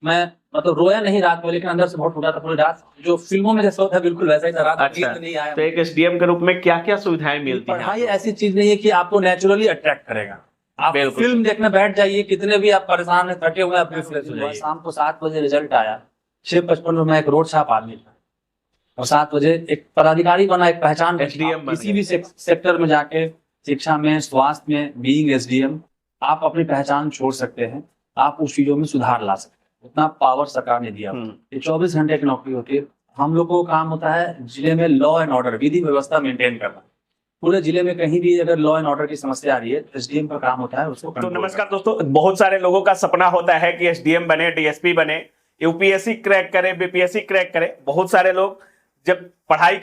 मैं मतलब रोया नहीं रात में, लेकिन अंदर से बहुत टूटा था पूरी रात। जो फिल्मों में जैसा होता है बिल्कुल वैसा ही था। रात अच्छा, नींद नहीं आया। तो एक एसडीएम के रूप में क्या क्या सुविधाएं मिलती हैं पढ़ाई आपको? ऐसी चीज नहीं है कि आपको नेचुरली अट्रैक्ट करेगा। आप बिल्कुल। फिल्म देखने बैठ जाइए, कितने भी आप परेशान हैं, थके हुए हैं, अपने फ्रेश हो जाइए। शाम को 7 बजे रिजल्ट आया। 6:55 में मैं एक रोड छाप आदमी था, और 7 बजे एक पदाधिकारी बना, एक पहचान बनी। एसडीएम बन किसी गए। भी सेक्टर में जाके, शिक्षा में, स्वास्थ्य में, बीइंग एसडीएम, आप अपनी पहचान छोड़ सकते हैं। आप उस चीजों में सुधार ला सकते हैं। उतना पावर सरकार ने दिया। ये 24 घंटे की नौकरी होती है। हम लोग को काम होता है जिले में लॉ एंड ऑर्डर, विधि व्यवस्था मेंटेन करना। पूरे जिले में कहीं भी अगर लॉ एंड ऑर्डर की समस्या आ रही है, एसडीएम का काम होता है उसको तो कंट्रोल नमस्कार दोस्तों, बहुत सारे लोगों का सपना होता है कि एसडीएम बने, डीएसपी बने, यूपीएससी क्रैक करे, बीपीएससी क्रैक करे। बहुत सारे लोग जब पढ़ाई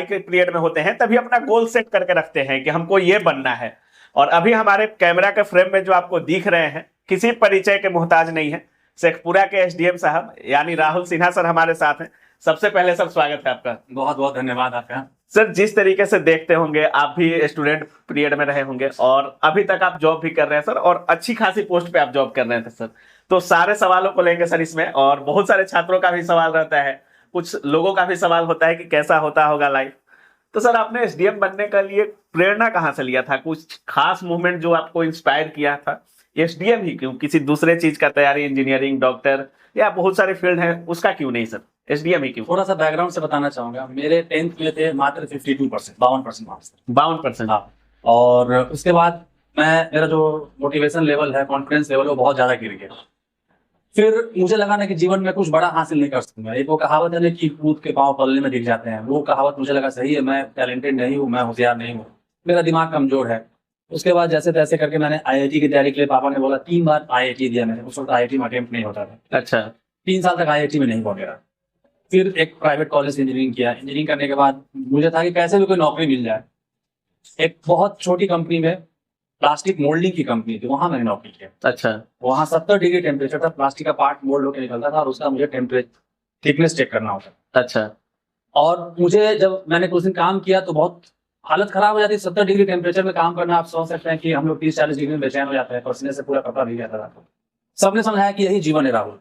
के पीरियड में होते हैं तभी अपना गोल सेट करके रखते हैं कि हमको ये बनना है। और अभी हमारे कैमरा के फ्रेम में जो आपको दिख रहे हैं, किसी परिचय के मोहताज नहीं है, शेखपुरा के एसडीएम साहब यानी राहुल सिन्हा सर हमारे साथ हैं। सबसे पहले सर स्वागत है आपका। बहुत बहुत धन्यवाद आपका। सर, जिस तरीके से देखते होंगे, आप भी स्टूडेंट पीरियड में रहे होंगे और अभी तक आप जॉब भी कर रहे हैं सर, और अच्छी खासी पोस्ट पे आप जॉब कर रहे थे सर। तो सारे सवालों को लेंगे सर इसमें, और बहुत सारे छात्रों का भी सवाल रहता है, कुछ लोगों का भी सवाल होता है कि कैसा होता होगा लाइफ। तो सर, आपने एसडीएम बनने के लिए प्रेरणा कहाँ से लिया था? कुछ खास मूवमेंट जो आपको इंस्पायर किया था? एसडीएम ही क्यों, किसी दूसरे चीज का तैयारी, इंजीनियरिंग, डॉक्टर, या बहुत सारे फील्ड हैं उसका क्यों नहीं सर? एसडीएम ही क्यों? थोड़ा सा बैकग्राउंड से बताना चाहूंगा। मेरे 10th में थे मात्र 52%, 52% मार्क्स थे। 52%? हाँ। और उसके बाद मेरा जो मोटिवेशन लेवल है, कॉन्फिडेंस लेवल, वो बहुत ज्यादा गिर गया। फिर मुझे लगा ना कि जीवन में कुछ बड़ा हासिल नहीं कर सकूंगा। एक वो कहावत है ना कि कूद के पांव तलने में दिख जाते हैं, वो कहावत मुझे लगा सही है। मैं टैलेंटेड नहीं हूँ, मैं होशियार नहीं हूँ, मेरा दिमाग कमजोर है। उसके बाद जैसे तैसे करके मैंने आईआईटी की तैयारी के लिए, पापा ने बोला, 3 बार आईआईटी दिया मैंने। उस वक्त आईआईटी में अटेम्प्ट नहीं होता था। अच्छा। 3 साल तक आईआईटी में नहीं हुआ मेरा। फिर एक प्राइवेट कॉलेज से इंजीनियरिंग किया। इंजीनियरिंग करने के बाद मुझे था कि कैसे भी कोई नौकरी मिल जाए। एक बहुत छोटी कंपनी में, प्लास्टिक मोल्डिंग की कंपनी थी, वहां मैंने नौकरी किया। अच्छा। वहां 70 डिग्री टेम्परेचर था, प्लास्टिक का पार्ट मोल्ड होकर निकलता था, और उसका मुझे टेम्परेचर, थिकनेस चेक करना होता था। अच्छा। और मुझे, जब मैंने कुछ दिन काम किया तो बहुत हालत खराब हो जाती। 70 डिग्री टेम्परेचर में काम करना, आप सोच सकते हैं कि हम लोग 30-40 डिग्री में बेचैन हो जाते हैं, पसीने से पूरा कपड़ा भीग जाता था। सबने समझाया कि यही जीवन है राहुल,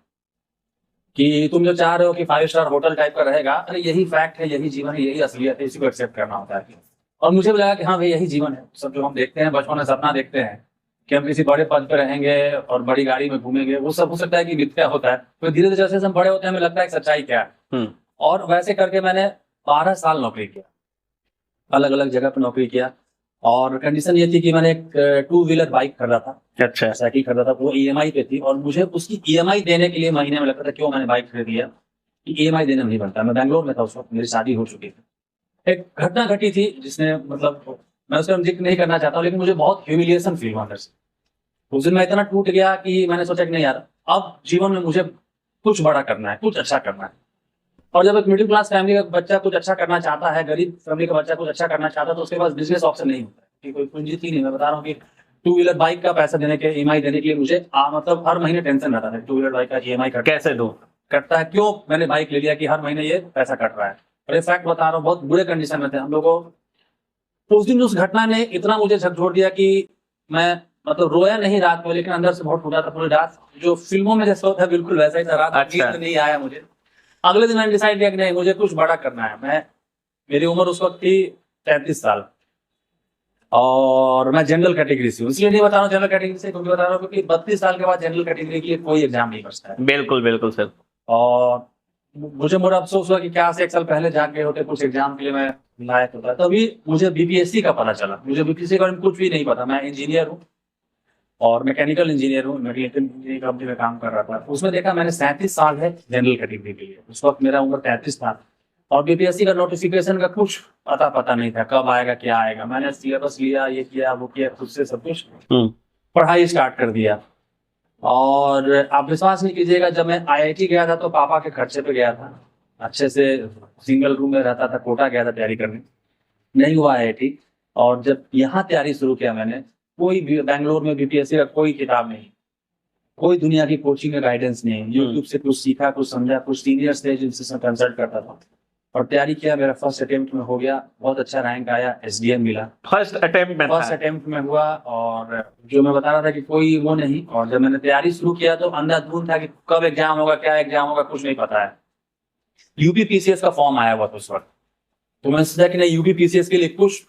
कि तुम जो चाह रहे हो कि 5 स्टार होटल टाइप का रहेगा, अरे यही फैक्ट है, यही जीवन है, यही असलियत है, इसी को एक्सेप्ट करना होता है। और मुझे भी लगा कि हाँ भाई, यही जीवन है। सब जो हम देखते हैं बचपन में, सपना देखते हैं कि हम किसी बड़े पद पर रहेंगे और बड़ी गाड़ी में घूमेंगे, वो सब हो सकता है कि मिथ्या होता है। तो धीरे धीरे जैसे हम बड़े होते हैं, हमें लगता है कि सच्चाई क्या है। और वैसे करके मैंने 12 साल नौकरी किया, अलग अलग जगह पर नौकरी किया। और कंडीशन ये थी कि मैंने एक 2 व्हीलर बाइक खरीदा था। अच्छा। साइकिल खरीदा था, वो ईएमआई पे थी, और मुझे उसकी ईएमआई देने के लिए महीने में लगता था, क्यों मैंने बाइक खरीदी है, कि ईएमआई देना नहीं बनता। मैं बैंगलोर में था उस वक्त, मेरी शादी हो चुकी थी। एक घटना घटी थी जिसने, मतलब मैं उसका जिक्र नहीं करना चाहता हूँ, लेकिन मुझे बहुत ह्यूमिलिएशन फील हुआ अंदर से। उस दिन मैं इतना टूट गया कि मैंने सोचा कि नहीं यार, अब जीवन में मुझे कुछ बड़ा करना है, कुछ अच्छा करना है। और जब एक मिडिल क्लास फैमिली का बच्चा कुछ अच्छा करना चाहता है, गरीब फैमिली का बच्चा कुछ अच्छा करना चाहता है, तो उसके पास बिजनेस ऑप्शन नहीं होता है, कि कोई पूंजी थी नहीं। मैं बता रहा हूँ कि 2 व्हीलर बाइक का पैसा देने के, ईएमआई देने के लिए मुझे मतलब हर महीने टेंशन रहता था। 2 व्हीलर बाइक का ईएमआई कैसे दो? कटता है, क्यों मैंने बाइक ले लिया कि हर महीने ये पैसा कट रहा है। और ये फैक्ट बता रहा हूँ, बहुत बुरे कंडीशन में थे हम लोगों। उस दिन उस घटना ने इतना मुझे झकझोर दिया कि मैं मतलब रोया नहीं रात में, लेकिन अंदर से बहुत टूटा था पूरी रात। जो फिल्मों में जैसा होता है बिल्कुल वैसा ही था। रात अच्छा। नींद नहीं आया मुझे। अगले दिन मैंने डिसाइड किया कि नहीं, मुझे कुछ बड़ा करना है। मेरी उम्र उस वक्त थी 33 साल, और मैं जनरल कैटेगरी से हूँ। इसलिए नहीं बता रहा हूँ जनरल कैटेगरी से, क्योंकि बता रहा हूँ क्योंकि 32 साल के बाद जनरल कैटेगरी के लिए कोई एग्जाम नहीं बचता है। बिल्कुल बिल्कुल सर। और मुझे बड़ा अफसोस हुआ कि क्या से 1 साल पहले जाके होते कुछ एग्जाम के लिए मैं लायक होता। तभी मुझे बीपीएससी का पता चला। मुझे बीपीएससी के बारे में कुछ भी नहीं पता। मैं इंजीनियर हूँ, और मैकेनिकल इंजीनियर हूँ। मैकेनिकल इंजीनियरिंग कंपनी में काम कर रहा था। उसमें देखा मैंने 37 साल है जनरल कैटेगरी के लिए। उस वक्त मेरा उम्र 33 था, और बीपीएससी का नोटिफिकेशन का कुछ पता नहीं था, कब आएगा क्या आएगा। मैंने सिलेबस लिया, ये किया वो किया, खुद से सब कुछ पढ़ाई स्टार्ट कर दिया। और आप विश्वास नहीं कीजिएगा, जब मैं आईआईटी गया था तो पापा के खर्चे पे गया था, अच्छे से सिंगल रूम में रहता था, कोटा गया था तैयारी करने, नहीं हुआ आईआईटी। और जब यहाँ तैयारी शुरू किया मैंने, कोई भी बैंगलोर में बीपीएससी का कोई किताब नहीं, कोई दुनिया की कोचिंग का गाइडेंस नहीं, यूट्यूब से कुछ सीखा, कुछ समझा, कुछ सीनियर्स थे जिनसे मैं कंसल्ट करता था। और तैयारी किया, मेरा फर्स्ट अटेम्प्ट में हो गया, बहुत अच्छा रैंक आया, SDM मिला। फर्स्ट अटेम्प्ट में फर्स्ट था। अटेम्प्ट में हुआ, और जो मैं बता रहा था कि कोई वो नहीं, और जब मैंने तैयारी शुरू किया तो अंधाधुंध था कि कब एग्जाम होगा, क्या एग्जाम होगा, कुछ नहीं पता है। UPPCS का फॉर्म आया हुआ था उस वक्त, तो मैंने सोचा कि नहीं UPPCS के लिए कुछ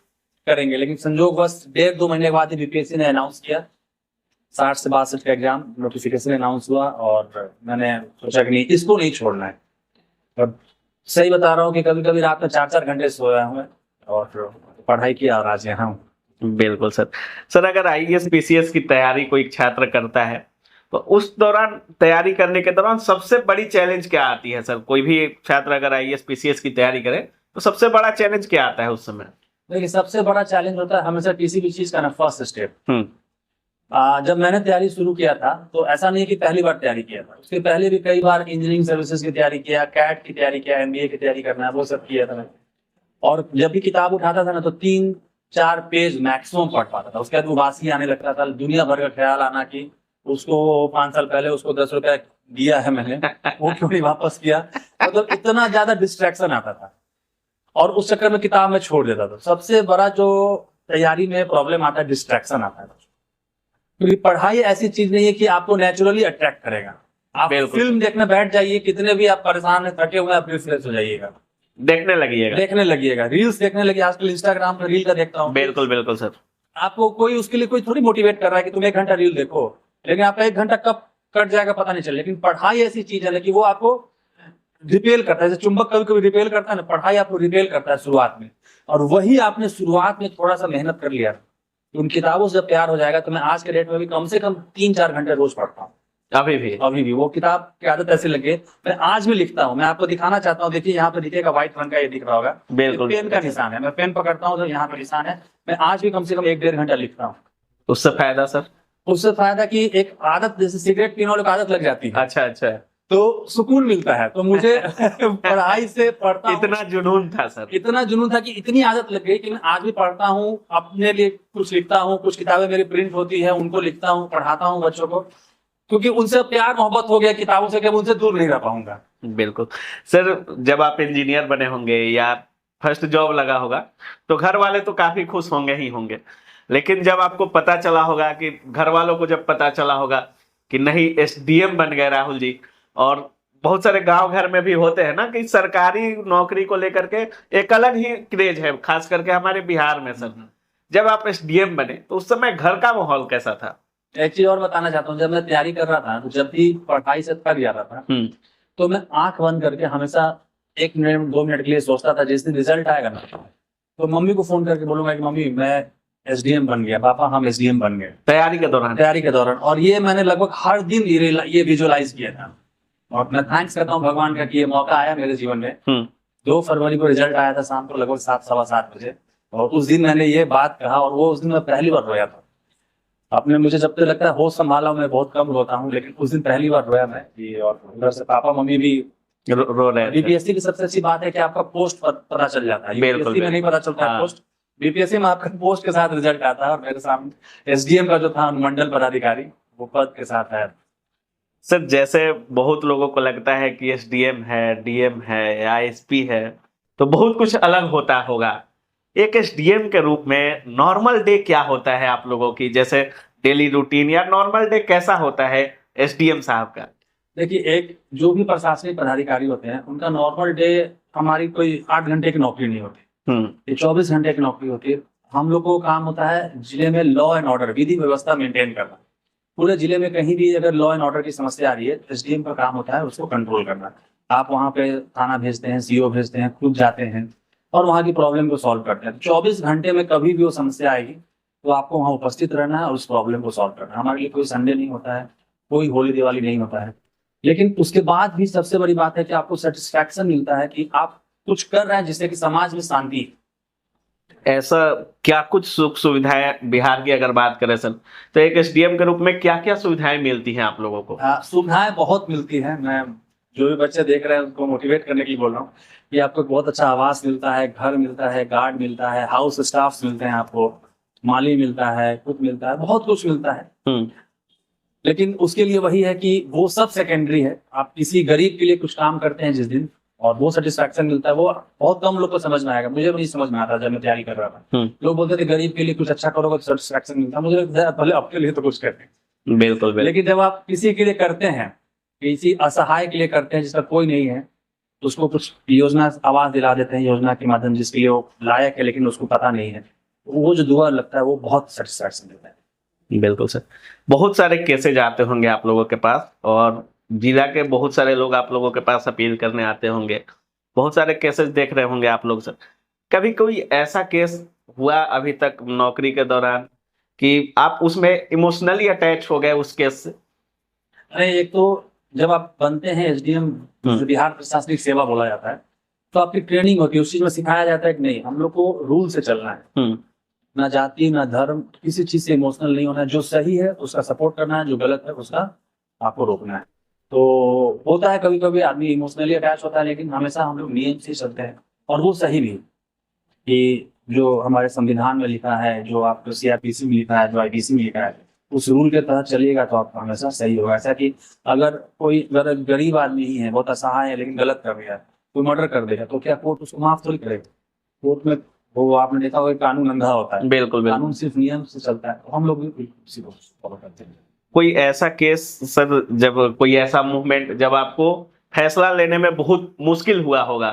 करेंगे, लेकिन संजोगवश 1.5-2 महीने के बाद ही BPSC ने अनाउंस किया 60 से 62 का एग्जाम नोटिफिकेशन अनाउंस हुआ, और मैंने सोचा कि नहीं इसको नहीं छोड़ना है। और सही बता रहा हूँ कि कभी कभी रात में 4-4 घंटे सोया हूँ और पढ़ाई किया, और आज यहाँ हूँ। बिल्कुल सर। सर अगर IAS PCS की तैयारी कोई छात्र करता है तो उस दौरान, तैयारी करने के दौरान सबसे बड़ी चैलेंज क्या आती है सर? कोई भी छात्र अगर IAS PCS की तैयारी करे तो सबसे बड़ा चैलेंज क्या आता है उस समय? देखिए, सबसे बड़ा चैलेंज होता है हमेशा किसी भी चीज का ना फर्स्ट स्टेप। जब मैंने तैयारी शुरू किया था तो ऐसा नहीं है कि पहली बार तैयारी किया था, उसके पहले भी कई बार इंजीनियरिंग सर्विसेज की तैयारी किया, कैट की तैयारी किया, MBA की तैयारी करना है, वो सब किया था मैंने। और जब भी किताब उठाता था ना तो 3-4 पेज मैक्सिमम पढ़ पाता था, उसके बाद उबासी आने लगता था, दुनिया भर का ख्याल आना कि उसको 5 साल पहले उसको 10 रुपया दिया है मैंने, वो क्यों नहीं वापस किया, मतलब इतना ज्यादा डिस्ट्रैक्शन आता था, और उस चक्कर में किताब में छोड़ देता था। सबसे बड़ा जो तैयारी में प्रॉब्लम आता है, डिस्ट्रैक्शन आता है, क्योंकि पढ़ाई ऐसी चीज नहीं है कि आपको नेचुरली अट्रैक्ट करेगा। आप फिल्म देखने बैठ जाइए, कितने भी आप परेशान हैं, थके हुए, आप रिफ्रेश हो जाइएगा, देखने लगिएगा, रील्स देखने लगे। आजकल इंस्टाग्राम पर रील का देखता हूँ। बिल्कुल बिल्कुल सर। आपको कोई उसके लिए कोई थोड़ी मोटिवेट कर रहा है कि तुम 1 घंटा रील देखो, लेकिन आपका 1 घंटा कब कट जाएगा पता नहीं चले। लेकिन पढ़ाई ऐसी चीज है ना कि वो आपको रिपेल करता है, जैसे चुंबक कभी कभी रिपेल करता है ना, पढ़ाई आपको रिपेल करता है शुरुआत में। और वही आपने शुरुआत में थोड़ा सा मेहनत कर लिया, उन किताबों से जब प्यार हो जाएगा, तो मैं आज के डेट में भी कम से कम 3-4 घंटे रोज पढ़ता हूँ। अभी भी वो किताब की आदत ऐसे लगे, मैं आज भी लिखता हूँ। मैं आपको दिखाना चाहता हूँ, देखिए यहाँ पे दिखेगा, व्हाइट रंग का ये दिख रहा होगा, बिल्कुल पेन का निशान है। मैं पेन पकड़ता हूँ तो यहाँ पे निशान है। मैं आज भी कम से कम 1-1.5 घंटा लिखता हूँ। उससे फायदा सर? उससे फायदा कि एक आदत, जैसे सिगरेट पीने वालों को आदत लग जाती है, अच्छा, तो सुकून मिलता है। तो मुझे पढ़ाई से पढ़ता इतना जुनून था सर, इतना जुनून था कि इतनी आदत लग गई कि मैं आज भी पढ़ता हूँ, अपने लिए कुछ लिखता हूँ, कुछ किताबें मेरी प्रिंट होती है, उनको लिखता हूँ, पढ़ाता हूँ बच्चों को, क्योंकि उनसे प्यार मोहब्बत हो गया किताबों से कि मैं उनसे दूर नहीं रह पाऊंगा। बिल्कुल सर। जब आप इंजीनियर बने होंगे या फर्स्ट जॉब लगा होगा तो घर वाले तो काफी खुश होंगे ही होंगे, लेकिन जब आपको पता चला होगा कि घर वालों को जब पता चला होगा कि नहीं SDM बन गए राहुल जी, और बहुत सारे गांव घर में भी होते हैं ना कि सरकारी नौकरी को लेकर के एक अलग ही क्रेज है, खास करके हमारे बिहार में सर। जब आप SDM बने तो उस समय घर का माहौल कैसा था? एक चीज और बताना चाहता हूँ, जब मैं तैयारी कर रहा था, तो जब भी पढ़ाई से थक जाता था, तो मैं आंख बंद करके हमेशा 1 मिनट 2 मिनट के लिए सोचता था, जिस दिन रिजल्ट आएगा ना तो मम्मी को फोन करके बोलूंगा कि मम्मी मैं SDM बन गया, पापा हम SDM बन गए। तैयारी के दौरान। और ये मैंने लगभग हर दिन ये विजुअलाइज किया था, और मैं थैंक्स करता हूँ भगवान का कि ये मौका आया मेरे जीवन में। 2 फरवरी को रिजल्ट आया था शाम को लगभग 7-7:15 बजे, और उस दिन मैंने ये बात कहा, और वो उस दिन मैं पहली बार रोया था अपने। मुझे जब तक लगता है होश संभाला मैं बहुत कम रोता हूँ, लेकिन उस दिन पहली बार रोया मैं ये। और उधर से पापा मम्मी भी रो रहे हैं। BPSC की सबसे अच्छी बात है कि आपका पोस्ट पता चल जाता है, UPSC में नहीं पता चलता है पोस्ट। BPSC में आपका पोस्ट के साथ रिजल्ट आता है, और मेरे सामने SDM का जो था अनुमंडल पदाधिकारी, वो पद के साथ है। सर जैसे बहुत लोगों को लगता है कि SDM है, DM है, ISP है, तो बहुत कुछ अलग होता होगा। एक SDM के रूप में नॉर्मल डे क्या होता है आप लोगों की, जैसे डेली रूटीन या नॉर्मल डे कैसा होता है SDM साहब का? देखिए, एक जो भी प्रशासनिक पदाधिकारी होते हैं उनका नॉर्मल डे, हमारी कोई 8 घंटे की नौकरी नहीं होती, ये 24 घंटे की नौकरी होती है। हम लोग को काम होता है जिले में लॉ एंड ऑर्डर, विधि व्यवस्था मेंटेन करना। पूरे जिले में कहीं भी अगर लॉ एंड ऑर्डर की समस्या आ रही है, SDM का काम होता है उसको कंट्रोल करना। आप वहाँ पे थाना भेजते हैं, CO भेजते हैं, खुद जाते हैं और वहाँ की प्रॉब्लम को सॉल्व करते हैं। 24 घंटे में कभी भी वो समस्या आएगी तो आपको वहाँ उपस्थित रहना है और उस प्रॉब्लम को सॉल्व करना है। हमारे लिए कोई संडे नहीं होता है, कोई होली दिवाली नहीं होता है, लेकिन उसके बाद भी सबसे बड़ी बात है कि आपको सेटिस्फैक्शन मिलता है कि आप कुछ कर रहे हैं जिससे कि समाज में शांति। ऐसा क्या कुछ सुख सुविधाएं बिहार की अगर बात करें सर, तो एक SDM के रूप में क्या क्या सुविधाएं मिलती हैं आप लोगों को? सुविधाएं बहुत मिलती हैं। मैं जो भी बच्चे देख रहे हैं उनको मोटिवेट करने के लिए बोल रहा हूँ कि आपको बहुत अच्छा आवास मिलता है, घर मिलता है, गार्ड मिलता है, हाउस स्टाफ मिलते हैं, आपको माली मिलता है, कुक मिलता है, बहुत कुछ मिलता है। लेकिन उसके लिए वही है कि वो सब सेकेंडरी है। आप किसी गरीब के लिए कुछ काम करते हैं जिस दिन, और वो सेटिस्फैक्शन मिलता है, वो बहुत कम लोग को समझ में आएगा। मुझे भी नहीं समझ में आता जब मैं तैयारी कर रहा था। लोग बोलते थे गरीब के लिए कुछ अच्छा करोगे तो सेटिस्फैक्शन मिलता है। मुझे लगता है पहले आपके लिए तो कुछ करते। बिल्कुल बिल्कुल। लेकिन जब आप किसी के लिए करते हैं, किसी असहाय के लिए करते हैं जिसका कोई नहीं है, तो उसको कुछ योजना आवाज दिला देते हैं, योजना के माध्यम जिसके लिए वो लायक है लेकिन उसको पता नहीं है, वो जो दुआ लगता है वो बहुत सेटिस्फैक्शन देता है। बिल्कुल सर। बहुत सारे केसेज आते होंगे आप लोगों के पास, और जिला के बहुत सारे लोग आप लोगों के पास अपील करने आते होंगे, बहुत सारे केसेस देख रहे होंगे आप लोग सर। कभी कोई ऐसा केस हुआ अभी तक नौकरी के दौरान कि आप उसमें इमोशनली अटैच हो गए उस केस से? अरे एक तो जब आप बनते हैं एसडीएम, बिहार प्रशासनिक सेवा बोला जाता है, तो आपकी ट्रेनिंग होती है, उस चीज में सिखाया जाता है कि नहीं हम लोग को रूल से चलना है, ना जाति ना धर्म, किसी चीज से इमोशनल नहीं होना है। जो सही है उसका सपोर्ट करना है, जो गलत है उसका आपको रोकना है। तो होता है कभी कभी आदमी इमोशनली अटैच होता है, लेकिन हमेशा हम लोग नियम से चलते हैं, और वो सही भी है कि जो हमारे संविधान में लिखा है, जो आपको सीआरपीसी में लिखा है, जो आईपीसी में लिखा है, उस रूल के तहत चलिएगा तो आपको हमेशा सही होगा। ऐसा कि अगर कोई गरीब आदमी ही है, बहुत असहाय है, लेकिन गलत कर दिया, कोई मर्डर कर देगा, तो क्या कोर्ट उसको माफ थोड़ी करेगा? कोर्ट में वो आपने देखा होगा कानून अंधा होता है। बिल्कुल कानून सिर्फ नियम से चलता है, तो हम लोग भी उसी को फॉलो करते हैं। कोई ऐसा केस सर, जब कोई ऐसा मूवमेंट जब आपको फैसला लेने में बहुत मुश्किल हुआ होगा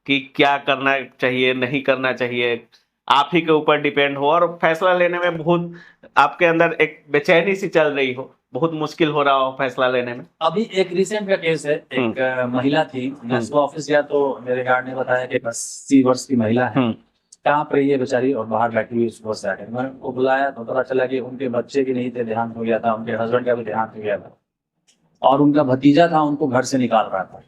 कि क्या करना चाहिए नहीं करना चाहिए, आप ही के ऊपर डिपेंड हो और फैसला लेने में बहुत आपके अंदर एक बेचैनी सी चल रही हो, बहुत मुश्किल हो रहा हो फैसला लेने में? अभी एक रिसेंट का केस है, एक महिला थी, मैं सुबह ऑफिस गया तो मेरे गार्ड ने बताया कि 80 वर्ष की महिला है, कहाँ पर रही है बेचारी, और बाहर बैठी हुई सुबह से आके। मैंने उनको बुलाया तो पता चला कि उनके बच्चे की नहीं थे, देहांत हो गया था, उनके हस्बैंड का भी देहांत हो गया था, और उनका भतीजा था उनको घर से निकाल रहा था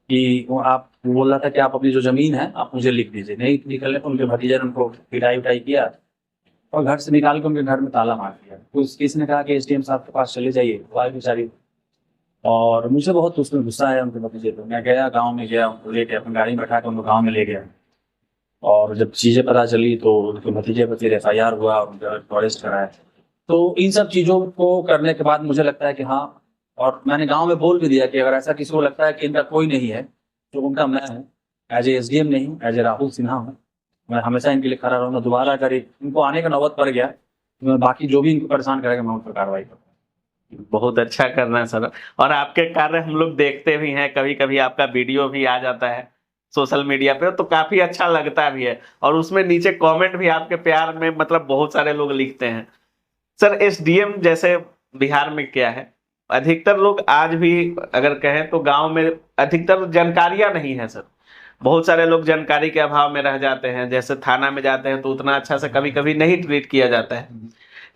कि वो बोल रहा था कि आप अपनी जो जमीन है आप मुझे लिख दीजिए। नहीं निकलने पर उनके भतीजे ने उनको पिटाई उटाई किया और घर से निकाल के उनके घर में ताला मार दिया। तो किसी ने कहा कि एसडीएम साहब के पास चले जाइए, वो आई बेचारी, और मुझे बहुत उसमें गुस्सा आया उनके भतीजे पे। मैं गया गाँव में, गया उनको लेके अपनी गाड़ी में बैठा के उनको गाँव में ले गया, और जब चीजें पता चली तो उनके भतीजे पर फिर FIR हुआ और उनका अरेस्ट कराया। तो इन सब चीजों को करने के बाद मुझे लगता है कि हाँ, और मैंने गांव में बोल भी दिया कि अगर ऐसा किसी को लगता है कि इनका कोई नहीं है तो उनका मैं हूँ, एज ए SDM नहीं, एज ए राहुल सिन्हा हूँ, मैं हमेशा इनके लिए खड़ा रहूंगा। दोबारा अगर इनको आने का नौबत पड़ गया तो मैं बाकी जो भी इनको परेशान करेगा मैं उन पर कार्रवाई करूँगा। बहुत अच्छा करना है सर, और आपके कार्य हम लोग देखते भी हैं, कभी कभी आपका वीडियो भी आ जाता है सोशल मीडिया पे, तो काफी अच्छा लगता भी है, और उसमें नीचे कमेंट भी आपके प्यार में मतलब बहुत सारे लोग लिखते हैं। सर SDM जैसे बिहार में क्या है, अधिकतर लोग आज भी अगर कहें तो गांव में अधिकतर जानकारियां नहीं है सर, बहुत सारे लोग जानकारी के अभाव में रह जाते हैं। जैसे थाना में जाते हैं तो उतना अच्छा से कभी कभी नहीं ट्रीट किया जाता है।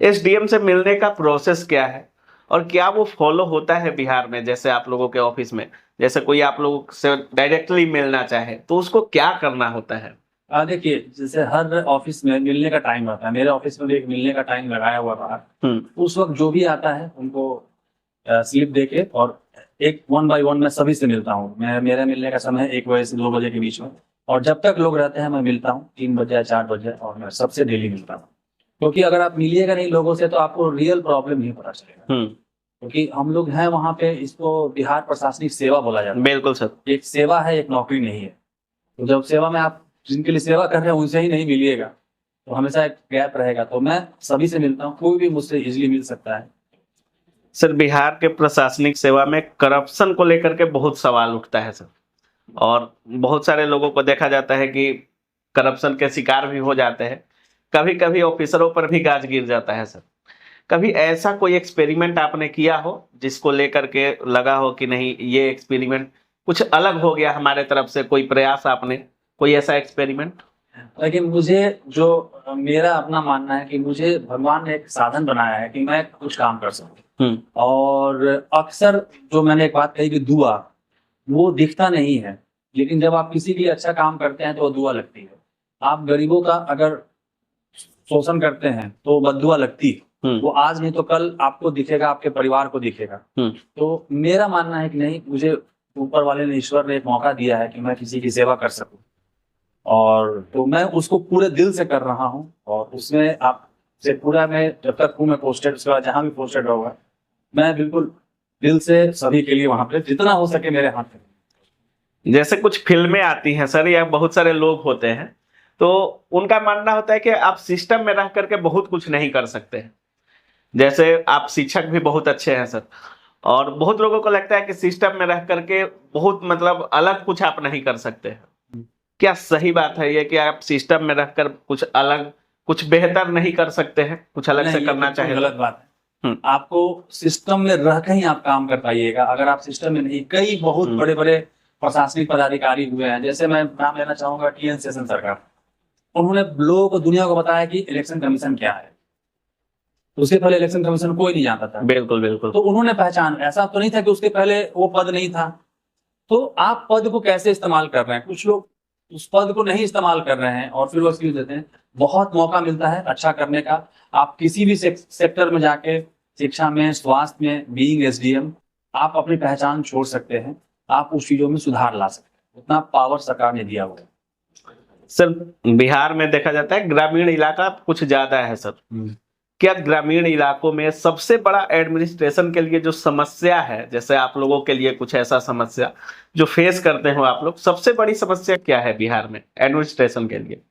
SDM से मिलने का प्रोसेस क्या है और क्या वो फॉलो होता है बिहार में? जैसे आप लोगों के ऑफिस में जैसे कोई आप लोग से डायरेक्टली मिलना चाहे तो उसको क्या करना होता है? देखिए, जैसे हर ऑफिस में मिलने का टाइम रहता है, मेरे ऑफिस में भी एक मिलने का टाइम लगाया हुआ बाहर। उस वक्त जो भी आता है उनको स्लिप देके और एक 1 by 1 मैं सभी से मिलता हूँ। मेरा मिलने का समय 1 बजे से 2 बजे के बीच में, और जब तक लोग रहते हैं मैं मिलता हूँ, 3 बजे या 4 बजे, और मैं सबसे डेली मिलता हूँ। क्योंकि अगर आप मिलिएगा नहीं लोगों से तो आपको रियल प्रॉब्लम नहीं पता चलेगा। क्योंकि हम लोग हैं वहाँ पे, इसको बिहार प्रशासनिक सेवा बोला जाता है। बिल्कुल सर, एक सेवा है, एक नौकरी नहीं है। तो जब सेवा में आप जिनके लिए सेवा कर रहे हैं उनसे ही नहीं मिलिएगा तो हमेशा एक गैप रहेगा। तो मैं सभी से मिलता हूँ, कोई भी मुझसे इजीली मिल सकता है। सर बिहार के प्रशासनिक सेवा में करप्शन को लेकर के बहुत सवाल उठता है सर, और बहुत सारे लोगों को देखा जाता है कि करप्शन के शिकार भी हो जाते हैं, कभी कभी ऑफिसरों पर भी गाज गिर जाता है सर। कभी ऐसा कोई एक्सपेरिमेंट आपने किया हो जिसको लेकर के लगा हो कि नहीं ये एक्सपेरिमेंट कुछ अलग हो गया हमारे तरफ से, कोई प्रयास आपने, कोई ऐसा एक्सपेरिमेंट? लेकिन मुझे जो मेरा अपना मानना है कि मुझे भगवान ने एक साधन बनाया है कि मैं कुछ काम कर सकूं। और अक्सर जो मैंने एक बात कही कि दुआ वो दिखता नहीं है, लेकिन जब आप किसी के लिए अच्छा काम करते हैं तो वो दुआ लगती है। आप गरीबों का अगर शोषण करते हैं तो बद्दुआ लगती है, वो आज नहीं तो कल आपको दिखेगा, आपके परिवार को दिखेगा। तो मेरा मानना है कि नहीं, मुझे ऊपर वाले ने, ईश्वर ने एक मौका दिया है कि मैं किसी की सेवा कर सकूं, और तो मैं उसको पूरे दिल से कर रहा हूं। और उसमें आप से पूरा, मैं जब तक हूँ मैं पोस्टेड, उसके बाद जहां भी पोस्टेड होगा मैं बिल्कुल दिल से सभी के लिए वहां पे जितना हो सके मेरे हाथ में। जैसे कुछ फिल्में आती हैं सर, या बहुत सारे लोग होते हैं, तो उनका मानना होता है कि आप सिस्टम में रह करके बहुत कुछ नहीं कर सकते हैं। जैसे आप शिक्षक भी बहुत अच्छे हैं सर, और बहुत लोगों को लगता है कि सिस्टम में रह करके बहुत मतलब अलग कुछ आप नहीं कर सकते हैं। क्या सही बात है ये कि आप सिस्टम में रहकर कुछ अलग, कुछ बेहतर नहीं कर सकते हैं, कुछ अलग से नहीं, ये करना बिल्कुल चाहिए? गलत बात है। हम्म। आपको सिस्टम में रह के ही आप काम कर पाइएगा। अगर आप सिस्टम में नहीं, कई बहुत बड़े बड़े प्रशासनिक पदाधिकारी हुए हैं, जैसे मैं नाम लेना चाहूंगा टीएन शेषन सरकार। उन्होंने लोगों को, दुनिया को बताया कि इलेक्शन कमीशन क्या है। उसके पहले इलेक्शन कमीशन कोई नहीं जानता था। बिल्कुल बिल्कुल। तो उन्होंने पहचान, ऐसा तो नहीं था कि उसके पहले वो पद नहीं था। तो आप पद को कैसे इस्तेमाल कर रहे हैं? कुछ लोग उस पद को नहीं इस्तेमाल कर रहे हैं और फिर वो एक्सक्यूज देते हैं। बहुत मौका मिलता है अच्छा करने का। आप किसी भी सेक्टर में जाके, शिक्षा में, स्वास्थ्य में, बीइंग एसडीएम, आप अपनी पहचान छोड़ सकते हैं। आप उस चीजों में सुधार ला सकते हैं। उतना पावर सरकार ने दिया हुआ है। सर बिहार में देखा जाता है ग्रामीण इलाका कुछ ज्यादा है सर। क्या ग्रामीण इलाकों में सबसे बड़ा एडमिनिस्ट्रेशन के लिए जो समस्या है, जैसे आप लोगों के लिए कुछ ऐसा समस्या जो फेस करते हो आप लोग, सबसे बड़ी समस्या क्या है बिहार में एडमिनिस्ट्रेशन के लिए?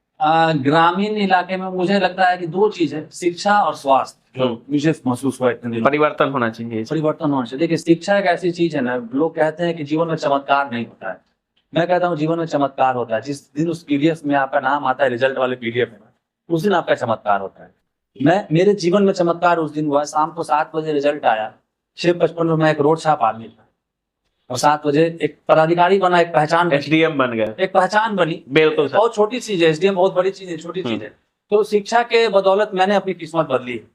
ग्रामीण इलाके में मुझे लगता है कि दो चीज है, शिक्षा और स्वास्थ्य, जो मुझे महसूस हुआ इतने दिनों। परिवर्तन होना चाहिए। परिवर्तन होना चाहिए। देखिए, शिक्षा एक ऐसी चीज है ना, लोग कहते हैं कि जीवन में चमत्कार नहीं होता है। मैं कहता हूँ जीवन में चमत्कार होता है। जिस दिन उस पीडीएफ में आपका नाम आता है, रिजल्ट वाले पीडीएफ में, उस दिन आपका चमत्कार होता है। मेरे जीवन में चमत्कार उस दिन हुआ, शाम को 7 बजे रिजल्ट आया। 6:55 में मैं एक रोड छाप आदमी था, और 7 बजे एक पदाधिकारी बना, एक पहचान, एसडीएम बन गए, एक पहचान बनी। बिल्कुल सर। बहुत छोटी चीज है, एसडीएम बहुत बड़ी चीज है, छोटी चीज है। तो शिक्षा के बदौलत मैंने अपनी किस्मत बदली है।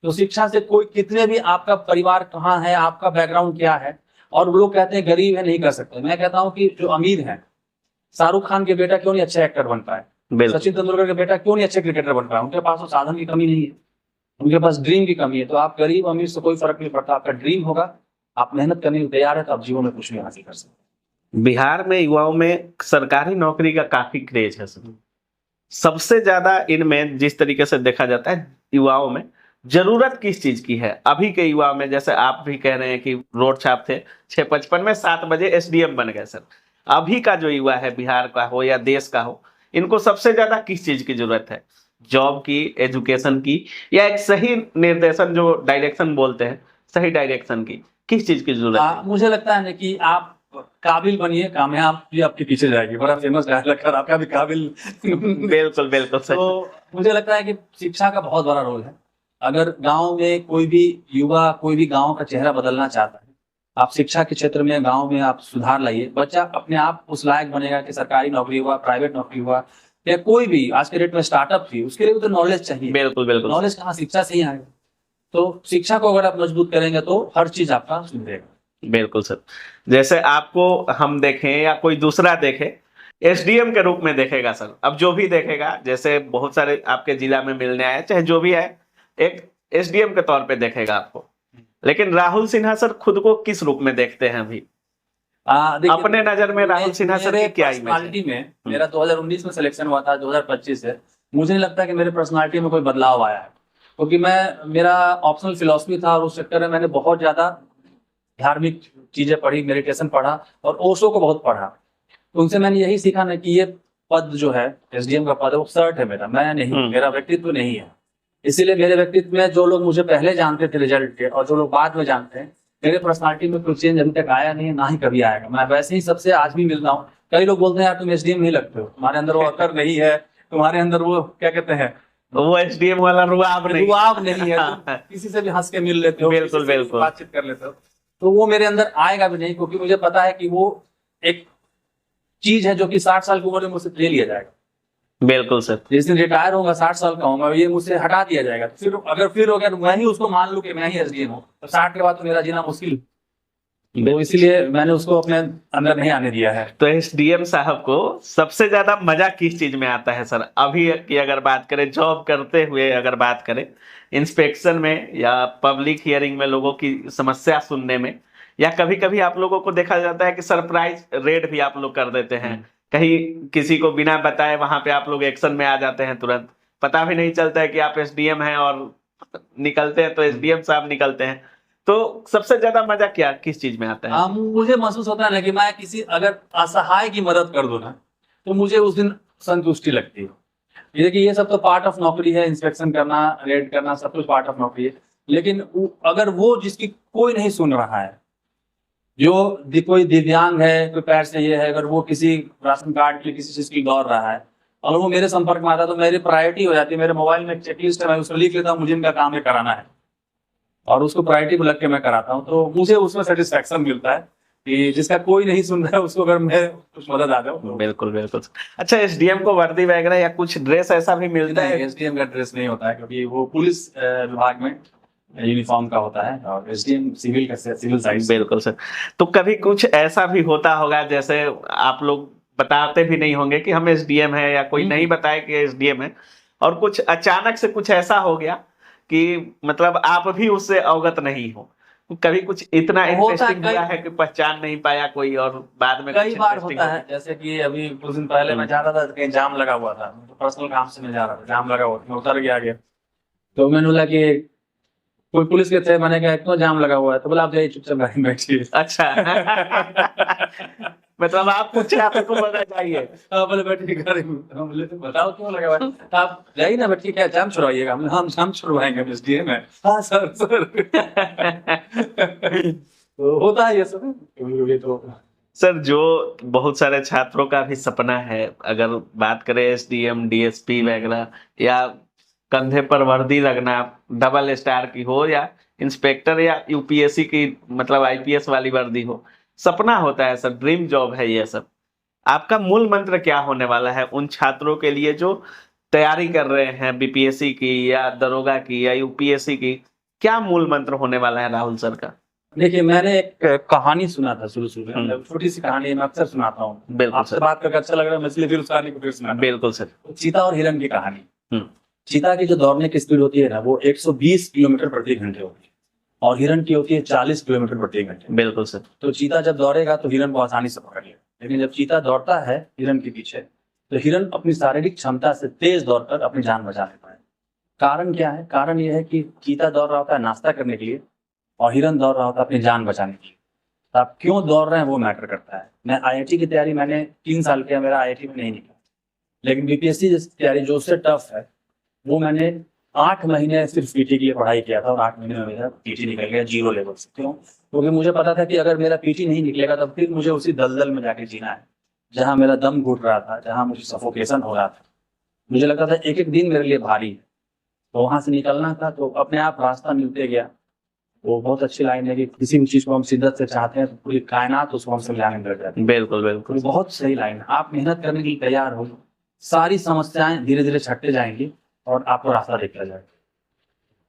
तो शिक्षा से कोई, कितने भी आपका परिवार कहाँ है, आपका बैकग्राउंड क्या है, और लोग कहते हैं गरीब है नहीं कर सकते, मैं कहता हूँ कि जो अमीर है, शाहरुख खान के बेटा क्यों नहीं अच्छा एक्टर बन पाए, सचिन तेंदुलकर के बेटा क्यों नहीं अच्छे क्रिकेटर बन पाए? उनके पास तो साधन की कमी नहीं है, उनके पास ड्रीम की कमी है। तो आप गरीब अमीर से कोई फर्क नहीं पड़ता। आपका ड्रीम होगा, आप मेहनत करने के लिए तैयार है, तो आप जीवन में कुछ भी हासिल कर सकते। बिहार में युवाओं में सरकारी नौकरी का काफी क्रेज है सर। सबसे ज्यादा इनमें जिस तरीके से देखा जाता है, युवाओं में जरूरत किस चीज की है अभी के युवाओं में? जैसे आप भी कह रहे हैं कि रोड छाप थे 6:55 में, 7 बजे एसडीएम बन गए सर। अभी का जो युवा है, बिहार का हो या देश का हो, इनको सबसे ज्यादा किस चीज की जरूरत है? जॉब की, एजुकेशन की, या एक सही निर्देशन, जो डायरेक्शन बोलते हैं, सही डायरेक्शन की, किस चीज की जरूरत है? मुझे लगता है ना कि आप काबिल बनिए, कामयाब भी आपके पीछे जाएगी। बड़ा फेमस डायलॉग है, आपका भी काबिल। बिल्कुल बिल्कुल सर। तो मुझे लगता है कि शिक्षा का बहुत बड़ा रोल है। अगर गांव में कोई भी युवा, कोई भी गांव का चेहरा बदलना चाहता है, आप शिक्षा के क्षेत्र में, गांव में आप सुधार लाइए। बच्चा अपने आप उस लायक बनेगा कि सरकारी नौकरी हुआ, प्राइवेट नौकरी हुआ, या कोई भी आज के डेट में स्टार्टअप थी, उसके लिए तो नॉलेज चाहिए। बिल्कुल बिल्कुल। नॉलेज कहाँ, शिक्षा से ही आएगा। तो शिक्षा को अगर आप मजबूत करेंगे तो हर चीज आपका सुधरेगा। बिल्कुल सर। जैसे आपको हम देखें या कोई दूसरा देखे, एसडीएम के रूप में देखेगा सर। अब जो भी देखेगा, जैसे बहुत सारे आपके जिला में मिलने आए, चाहे जो भी है, एक एसडीएम के तौर पे देखेगा आपको। लेकिन राहुल सिन्हा सर खुद को किस रूप में देखते हैं अभी? अपने नजर में राहुल सिन्हा सर की क्या इमेज है? मेरा 2019 में सिलेक्शन हुआ था, 2025 से मुझे नहीं लगता कि मेरे पर्सनालिटी में कोई बदलाव आया है, क्योंकि मेरा ऑप्शनल फिलॉसफी था, और उस सेक्टर में मैंने बहुत ज्यादा धार्मिक चीजें पढ़ी, मेडिटेशन पढ़ा, और ओशो को बहुत पढ़ा। तो उनसे मैंने यही सीखा ना कि ये पद जो है, एसडीएम का पद है, वो सर्ट है मेरा, मैं नहीं, मेरा व्यक्तित्व नहीं है। इसीलिए मेरे व्यक्तित्व में जो लोग मुझे पहले जानते थे रिजल्ट के, और जो लोग बाद में जानते हैं, मेरे पर्सनालिटी में कुछ चेंज अभी तक आया नहीं है, ना ही कभी आएगा। मैं वैसे ही सबसे आज भी मिलता हूँ। कई लोग बोलते हैं यार तुम एसडीएम नहीं लगते हो, तुम्हारे अंदर वो अकड़ नहीं है, तुम्हारे अंदर वो क्या कहते हैं, वो एसडीएम वाला रुआब नहीं है। तुम किसी से भी हंस के मिल लेते हो, बिल्कुल बिल्कुल, बातचीत कर लेते हो, तो वो मेरे अंदर आएगा भी नहीं, क्योंकि मुझे पता है कि वो एक चीज है जो कि 60 साल की उम्र में मुझसे ले लिया जाएगा। बिल्कुल सर। जिस दिन रिटायर होगा, 60 साल का होगा, ये मुझसे हटा दिया जाएगा। फिर अगर फिर हो गया, मैं ही उसको मान लूं कि मैं ही एसडीएम हूँ, तो 60 के बाद तो मेरा जीना मुश्किल। तो इसलिए मैंने उसको अपने अंदर नहीं आने दिया है। तो एसडीएम साहब को सबसे ज्यादा मजा किस चीज में आता है सर? अभी की अगर बात करें, जॉब करते हुए अगर बात करें, इंस्पेक्शन में या पब्लिक हियरिंग में लोगों की समस्या सुनने में, या कभी कभी आप लोगों को देखा जाता है कि सरप्राइज रेड भी आप लोग कर देते हैं, कहीं किसी को बिना बताए वहां पे आप लोग एक्शन में आ जाते हैं, तुरंत पता भी नहीं चलता है कि आप एसडीएम हैं, और निकलते हैं तो एसडीएम साहब निकलते हैं। तो सबसे ज्यादा मजा क्या किस चीज में आता है? मुझे महसूस होता है ना कि मैं किसी अगर असहाय की मदद कर दूं ना, तो मुझे उस दिन संतुष्टि लगती है। ये देखिए, ये सब तो पार्ट ऑफ नौकरी है, इंस्पेक्शन करना, रेड करना, सब कुछ पार्ट ऑफ नौकरी है। लेकिन अगर वो जिसकी कोई नहीं सुन रहा है, जो कोई दिव्यांग है, कोई पैर से ये है, अगर वो किसी राशन कार्ड की किसी चीज की दौड़ रहा है और वो मेरे संपर्क में आता है, तो मेरी प्रायोरिटी हो जाती है। मेरे मोबाइल में एक चेकलिस्ट है, मैं उसमें लिख लेता हूँ मुझे इनका काम है कराना है, और उसको प्रायोरिटी को लग के मैं कराता हूँ। तो मुझे उसमें सेटिस्फेक्शन मिलता है कि जिसका कोई नहीं सुन रहा है उसको अगर मैं कुछ मदद आ जाऊँ। बिल्कुल बिल्कुल। अच्छा, एसडीएम को वर्दी वगैरह या कुछ ड्रेस ऐसा भी मिलता है? एसडीएम का ड्रेस नहीं होता है, क्योंकि वो पुलिस विभाग में यूनिफॉर्म का होता है, और एसडीएम सिविल का, सिविल साइड। बिल्कुल सर। तो कभी कुछ ऐसा भी होता होगा, जैसे आप लोग बताते भी नहीं होंगे कि हम एसडीएम है, या कोई नहीं बताए कि एसडीएम है, और कुछ अचानक से कुछ ऐसा हो गया कि मतलब आप भी उससे अवगत नहीं हो? कभी कुछ इतना इंटरेस्टिंग हुआ है कि पहचान नहीं पाया कोई, और बाद में कई बार होता है। जैसे कि अभी कुछ दिन पहले मैं जा रहा था, कहीं जाम लगा हुआ था, पर्सनल काम से मैं जा रहा था, जाम लगा हुआ था, मैं उतर गया आगे। तो मैंने बोला कि कोई पुलिस के थे, मैंने कहा क्यों जाम लगा हुआ है? तो बोला आप जाइए चुपचाप गाड़ी में बैठिए। अच्छा। मतलब आप पूछे आपको बता जाइए? बोले बैठिए गाड़ी में। हम बोले तो बताओ क्यों लगा हुआ है? आप जाइए ना बैठिए, क्या जाम छुड़वाइएगा? हम जाम छुड़वाएंगे एसडीएम है। हाँ सर सर। तो होता है ये सब। ये तो सर, जो बहुत सारे छात्रों का भी सपना है, अगर बात करें एसडीएम, डीएसपी वगैरह, या कंधे पर वर्दी लगना, डबल स्टार की हो, या इंस्पेक्टर, या यूपीएससी की मतलब आईपीएस वाली वर्दी हो, सपना होता है सर, ड्रीम जॉब है ये सब। आपका मूल मंत्र क्या होने वाला है उन छात्रों के लिए जो तैयारी कर रहे हैं बीपीएससी की, या दरोगा की, या यूपीएससी की? क्या मूल मंत्र होने वाला है राहुल सर का? देखिए, मैंने एक कहानी सुना था शुरू में, छोटी सी कहानी मैं अक्सर सुनाता हूँ। बिल्कुल आपसे बात करके अच्छा लग रहा है, मैं इसलिए फिर उस कहानी को फिर सुना। बिल्कुल सर। चीता और हिरण की कहानी। चीता की जो दौड़ने की स्पीड होती है ना, वो 120 किलोमीटर प्रति घंटे होती है, और हिरण की होती है 40 किलोमीटर प्रति घंटे। बिल्कुल सर। तो चीता जब दौड़ेगा तो हिरण को आसानी से पकड़ लेगा, लेकिन जब चीता दौड़ता है हिरण के पीछे, तो हिरण अपनी शारीरिक क्षमता से तेज दौड़कर अपनी जान बचा लेता है। कारण क्या है? कारण यह है कि चीता दौड़ रहा होता है नाश्ता करने के लिए, और हिरण दौड़ रहा होता है अपनी जान बचाने के लिए। तो आप क्यों दौड़ रहे हैं वो मैटर करता है। मैं आईआईटी की तैयारी मैंने 3 साल किया, मेरा आईआईटी में नहीं निकला, लेकिन बीपीएससी जैसी तैयारी जो उससे टफ है, वो मैंने 8 महीने सिर्फ पीटी के लिए पढ़ाई किया था, और 8 महीने में मेरा पीटी निकल गया 0 लेवल से। क्यों? क्योंकि मुझे पता था कि अगर मेरा पीटी नहीं निकलेगा तब फिर मुझे उसी दलदल में जाके जीना है, जहाँ मेरा दम घुट रहा था, जहाँ मुझे सफोकेशन हो रहा था। मुझे लगता था एक एक दिन मेरे लिए भारी है, तो वहां से निकलना था। तो अपने आप रास्ता मिलते गया। वो बहुत अच्छी लाइन है कि किसी भी चीज को हम शिद्दत से चाहते हैं तो पूरी कायनात उसको हमसे मिलाने में लग जाती है। बिल्कुल बिल्कुल। बहुत सही लाइन है। आप मेहनत करने के लिए तैयार हो, सारी समस्याएं धीरे धीरे छटते जाएंगी और आपको रास्ता दिखता जाएगा।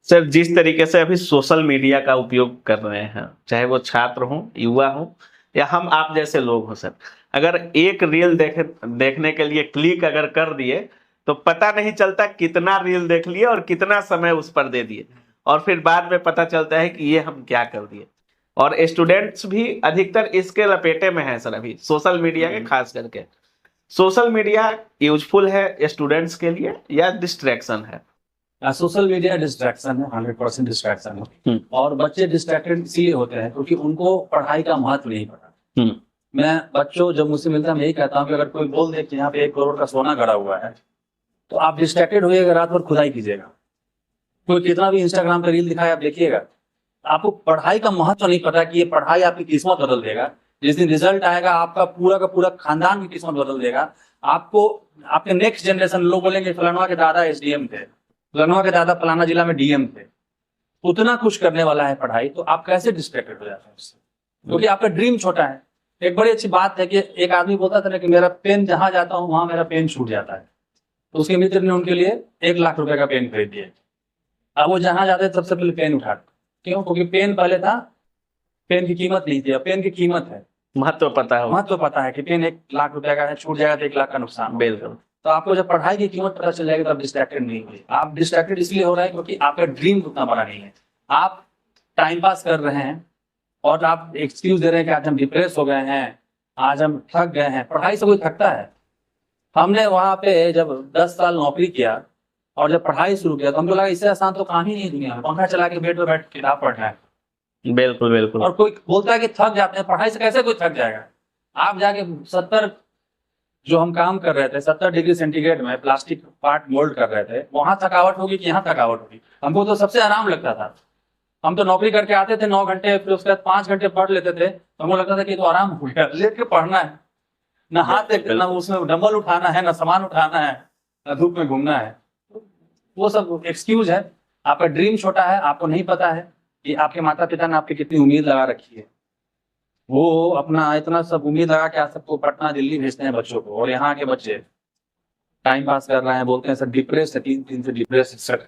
सर, जिस तरीके से अभी सोशल मीडिया का उपयोग कर रहे हैं, चाहे वो छात्र हो, युवा हो, या हम आप जैसे लोग हो सर, अगर एक रील देखने के लिए क्लिक अगर कर दिए तो पता नहीं चलता कितना रील देख लिए और कितना समय उस पर दे दिए, और फिर बाद में पता चलता है कि ये हम क्या कर दिए। और स्टूडेंट्स भी अधिकतर इसके लपेटे में हैं सर अभी, सोशल मीडिया के खास करके। सोशल मीडिया यूजफुल है स्टूडेंट्स के लिए या डिस्ट्रैक्शन है? सोशल मीडिया डिस्ट्रैक्शन है, 100% डिस्ट्रैक्शन है। और बच्चे डिस्ट्रैक्टेड इसलिए होते हैं क्योंकि उनको पढ़ाई का महत्व नहीं पता। मैं बच्चों जब मुझसे मिलता है, मैं यही कहता हूँ कि अगर कोई बोल दे कि यहाँ पे 1 करोड़ का सोना गड़ा हुआ है, तो आप डिस्ट्रैक्टेड होइएगा, रात भर खुदाई कीजिएगा। कोई कितना भी इंस्टाग्राम पे रील दिखाए आप देखिएगा, आपको पढ़ाई का महत्व नहीं पता कि ये पढ़ाई आपकी किस्मत बदल देगा। जिस दिन रिजल्ट आएगा आपका पूरा का पूरा खानदान की किस्मत बदल देगा। आपको आपके नेक्स्ट जनरेशन लोग बोलेंगे फलाना के दादा एसडीएम थे, फलाना के दादा फलाना जिला में डीएम थे। उतना कुछ करने वाला है पढ़ाई, तो आप कैसे डिस्ट्रैक्टेड हो जाते हैं उससे? क्योंकि आपका ड्रीम छोटा है। एक बड़ी अच्छी बात है कि एक आदमी बोलता था ना कि मेरा पेन जहां जाता हूं वहां मेरा पेन छूट जाता है, तो उसके मित्र ने उनके लिए 1 लाख रुपए का पेन खरीद दिया। अब वो जहां जाते सबसे पहले पेन उठाते। क्यों? क्योंकि पेन पहले था, पेन की कीमत नहीं थी, अब पेन की कीमत है, महत्व पता है। महत्व पता है कि पेन 1 लाख रुपए का है, छूट जाएगा तो 1 लाख का नुकसान। बिल्कुल। तो आपको जब पढ़ाई की कीमत पता चल जाएगी तो आप डिस्ट्रैक्टेड नहीं होंगे। आप डिस्ट्रैक्टेड इसलिए हो रहे हैं क्योंकि आपका ड्रीम उतना बड़ा नहीं है। आप टाइम पास कर रहे हैं और आप एक्सक्यूज दे रहे हैं कि आज हम डिप्रेस हो गए हैं, आज हम थक गए हैं। पढ़ाई से कोई थकता है? हमने वहां पे जब 10 साल नौकरी किया और जब पढ़ाई शुरू किया तो हमको लगा इससे आसान तो काम ही नहीं दुनिया में, पंखा चला के बेड पे बैठ किताब पढ़ना है। बिल्कुल बिल्कुल। और कोई बोलता है कि थक जाते हैं, पढ़ाई से कैसे कोई थक जाएगा? आप जाके 70, जो हम काम कर रहे थे 70 डिग्री सेंटीग्रेड में प्लास्टिक पार्ट मोल्ड कर रहे थे, वहां थकावट होगी कि यहाँ थकावट होगी? हमको तो सबसे आराम लगता था। हम तो नौकरी करके आते थे 9 घंटे, फिर उसके बाद 5 घंटे पढ़ लेते थे, तो हमको लगता था कि तो आराम हो गया, लेट के पढ़ना है, ना हाथ देखना, ना उसमें डंबल उठाना है, ना सामान उठाना है, ना धूप में घूमना है। वो सब एक्सक्यूज है। आपका ड्रीम छोटा है, आपको नहीं पता है कि आपके माता पिता ने आपकी कितनी उम्मीद लगा रखी है। वो अपना इतना सब उम्मीद लगा के आप सबको पटना दिल्ली भेजते हैं बच्चों को, और यहाँ के बच्चे टाइम पास कर रहे हैं, बोलते हैं सर डिप्रेस है, 3 दिन से डिप्रेस है सर।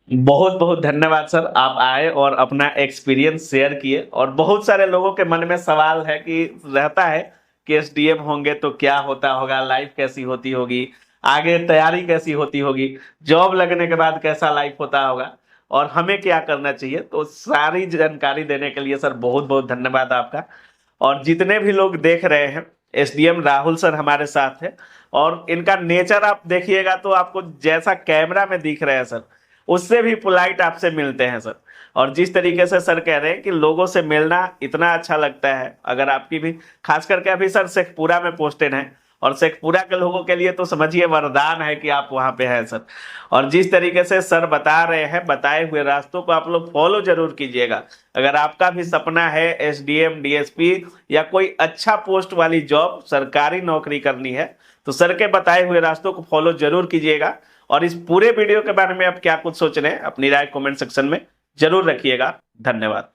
बहुत बहुत धन्यवाद सर, आप आए और अपना एक्सपीरियंस शेयर किए। और बहुत सारे लोगों के मन में सवाल है कि रहता है कि एसडीएम होंगे तो क्या होता होगा, लाइफ कैसी होती होगी, आगे तैयारी कैसी होती होगी, जॉब लगने के बाद कैसा लाइफ होता होगा, और हमें क्या करना चाहिए। तो सारी जानकारी देने के लिए सर बहुत बहुत धन्यवाद आपका। और जितने भी लोग देख रहे हैं, एसडीएम राहुल सर हमारे साथ है, और इनका नेचर आप देखिएगा तो आपको जैसा कैमरा में दिख रहे हैं सर, उससे भी पोलाइट आपसे मिलते हैं सर। और जिस तरीके से सर कह रहे हैं कि लोगों से मिलना इतना अच्छा लगता है, अगर आपकी भी खास करके अभी सर शेखपुरा में पोस्टेड हैं, और शेखपुरा के लोगों के लिए तो समझिए वरदान है कि आप वहां पे हैं सर। और जिस तरीके से सर बता रहे हैं, बताए हुए रास्तों को आप लोग फॉलो जरूर कीजिएगा। अगर आपका भी सपना है एसडीएम, डीएसपी या कोई अच्छा पोस्ट वाली जॉब, सरकारी नौकरी करनी है, तो सर के बताए हुए रास्तों को फॉलो जरूर कीजिएगा। और इस पूरे वीडियो के बारे में आप क्या कुछ सोच रहे हैं, अपनी राय कमेंट सेक्शन में जरूर रखिएगा। धन्यवाद।